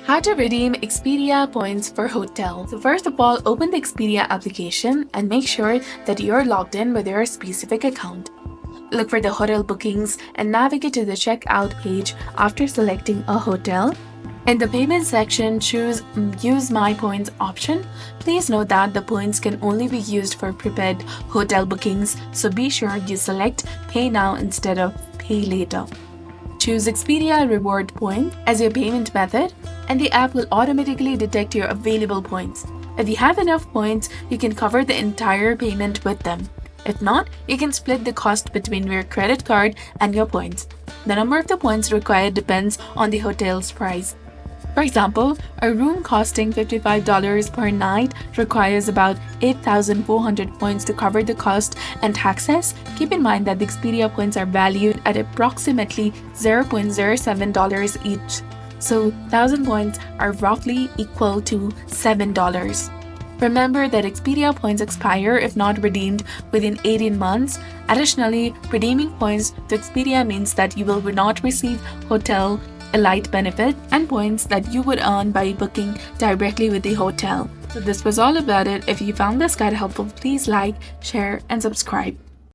How to redeem Expedia points for hotel. So first of all, open the Expedia application and make sure that you're logged in with your specific account. Look for the hotel bookings and navigate to the checkout page after selecting a hotel. In the payment section, choose Use My Points option. Please note that the points can only be used for prepaid hotel bookings, so be sure you select Pay Now instead of Pay Later. Choose Expedia Reward Point as your payment method, and the app will automatically detect your available points. If you have enough points, you can cover the entire payment with them. If not, you can split the cost between your credit card and your points. The number of the points required depends on the hotel's price. For example, a room costing $55 per night requires about 8,400 points to cover the cost and taxes. Keep in mind that the Expedia points are valued at approximately $0.07 each. So 1,000 points are roughly equal to $7. Remember that Expedia points expire if not redeemed within 18 months. Additionally, redeeming points to Expedia means that you will not receive hotel elite benefit and points that you would earn by booking directly with the hotel. So this was all about it. If you found this guide helpful, please like, share, and subscribe.